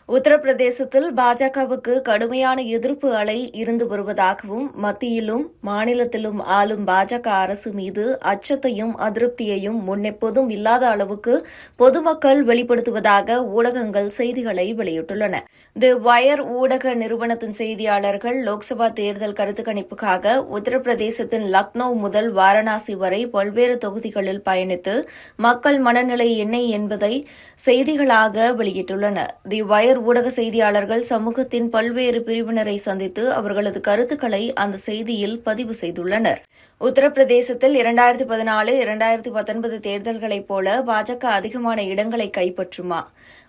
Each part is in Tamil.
உத்தரப்பிரதேசத்தில் பாஜகவுக்கு கடுமையான எதிர்ப்பு அலை இருந்து வருவதாகவும் மத்தியிலும் மாநிலத்திலும் ஆளும் பாஜக அரசு மீது அச்சத்தையும் அதிருப்தியையும் முன்னெப்போதும் இல்லாத அளவுக்கு பொதுமக்கள் வெளிப்படுத்துவதாக ஊடகங்கள் செய்திகளை வெளியிட்டுள்ளன. தி வயர் ஊடக நிறுவனத்தின் செய்தியாளர்கள் லோக்சபா தேர்தல் கருத்து கணிப்புக்காக உத்தரப்பிரதேசத்தின் லக்னோ முதல் வாரணாசி வரை பல்வேறு தொகுதிகளில் பயணித்து மக்கள் மனநிலை என்ன என்பதை செய்திகளாக வெளியிட்டுள்ளனர். தி வயர் ஊடக செய்தியாளர்கள் சமூகத்தின் பல்வேறு பிரிவினரை சந்தித்து அவர்களது கருத்துக்களை அந்த செய்தியில் பதிவு செய்துள்ளனர். உத்தரப்பிரதேசத்தில் 2014-2019 தேர்தல்களைப் போல பாஜக அதிகமான இடங்களை கைப்பற்றுமா,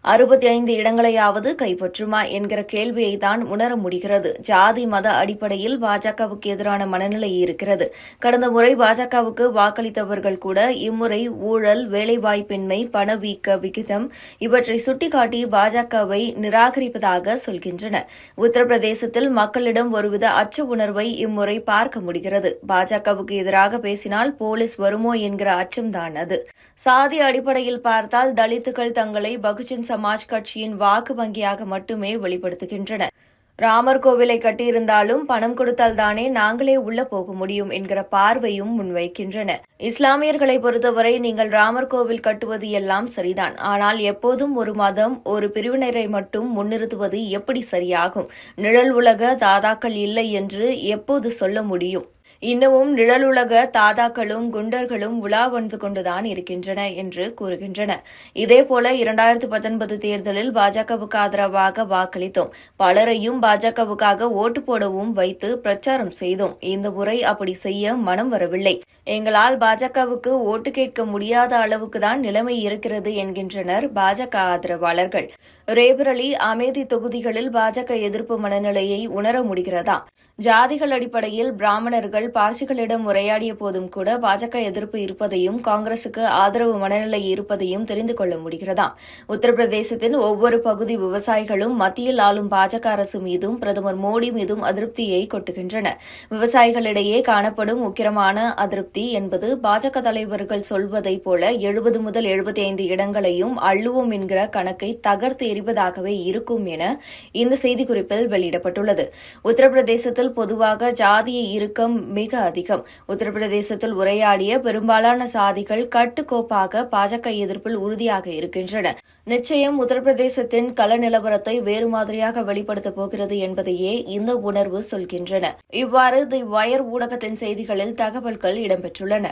65 இடங்களையாவது கைப்பற்றுமா என்கிற கேள்வியை தான் உணர முடிகிறது. ஜாதி மத அடிப்படையில் பாஜகவுக்கு எதிரான மனநிலை இருக்கிறது. கடந்த முறை பாஜகவுக்கு வாக்களித்தவர்கள் கூட இம்முறை ஊழல், வேலைவாய்ப்பின்மை, பணவீக்க விகிதம் இவற்றை சுட்டிக்காட்டி பாஜகவை நிராகரிப்பதாக சொல்கின்றனர். உத்தரப்பிரதேசத்தில் மக்களிடம் ஒருவித அச்ச உணர்வை இம்முறை பார்க்க முடிகிறது. பாஜகவுக்கு எதிராக பேசினால் போலீஸ் வருமோ என்கிற அச்சம்தான் அது. சாதி அடிப்படையில் பார்த்தால் தலித்துகள் தங்களை பகுஜன் சமாஜ் கட்சியின் வாக்கு வங்கியாக மட்டுமே வெளிப்படுத்துகின்றனர். ராமர் கோவிலை கட்டியிருந்தாலும் பணம் கொடுத்தால்தானே நாங்களே உள்ள போக முடியும் என்கிற பார்வையும் முன்வைக்கின்றன. இஸ்லாமியர்களை பொறுத்தவரை நீங்கள் ராமர் கோவில் கட்டுவது எல்லாம் சரிதான். ஆனால் எப்போதும் ஒரு மதம், ஒரு பிரிவினரை மட்டும் முன்னிறுத்துவது எப்படி சரியாகும்? நிழல் உலக தாதாக்கள் இல்லை என்று எப்போது சொல்ல முடியும்? இன்னமும் நிழலுலக தாதாக்களும் குண்டர்களும் உலா வந்து கொண்டுதான் இருக்கின்றன என்று கூறுகின்றனர். இதேபோல 2019 தேர்தலில் பாஜகவுக்கு ஆதரவாக வாக்களித்தோம். பலரையும் பாஜகவுக்காக ஓட்டு போடவும் வைத்து பிரச்சாரம் செய்தோம். இந்த முறை அப்படி செய்ய மனம் வரவில்லை. எங்களால் பாஜகவுக்கு ஓட்டு கேட்க முடியாத அளவுக்கு தான் நிலைமை இருக்கிறது என்கின்றனர் பாஜக ஆதரவாளர்கள். ரேபரலி, அமேதி தொகுதிகளில் பாஜக எதிர்ப்பு மனநிலையை உணர முடிகிறதா? ஜாதிகள் அடிப்படையில் பிராமணர்கள் பார்சிகளிடம் உரையாடிய போதும் கூட பாஜக எதிர்ப்பு இருப்பதையும் காங்கிரசுக்கு ஆதரவு மனநிலை இருப்பதையும் தெரிந்து கொள்ள முடிகிறதா? உத்தரப்பிரதேசத்தின் ஒவ்வொரு பகுதி விவசாயிகளும் மத்தியில் ஆளும் பாஜக அரசு மீதும் பிரதமர் மோடி மீதும் அதிருப்தியை கொட்டுகின்றனர். விவசாயிகளிடையே காணப்படும் உக்கிரமான அதிருப்தி என்பது பாஜக தலைவர்கள் சொல்வதைப் போல 70 முதல் 75 இடங்களையும் அள்ளுவோம் என்கிற கணக்கை தகர்த்து எறிவதாகவே இருக்கும் என இந்த செய்திக்குறிப்பில் வெளியிடப்பட்டுள்ளது. உத்தரப்பிரதேசத்தில் பொதுவாக ஜாதிய இறுக்கம் மிக அதிகம். உத்தரப்பிரதேசத்தில் உரையாடிய பெரும்பாலான சாதிகள் கட்டுக்கோப்பாக பாஜக எதிர்ப்பில் உறுதியாக இருக்கின்றனர். நிச்சயம் உத்தரப்பிரதேசத்தின் கள நிலவரத்தை வேறு மாதிரியாக வெளிப்படுத்தப் போகிறது என்பதையே இந்த உணர்வு சொல்கின்றன. இவ்வாறு தி வயர் ஊடகத்தின் செய்திகளில் தகவல்கள் இடம்பெற்றுள்ளன.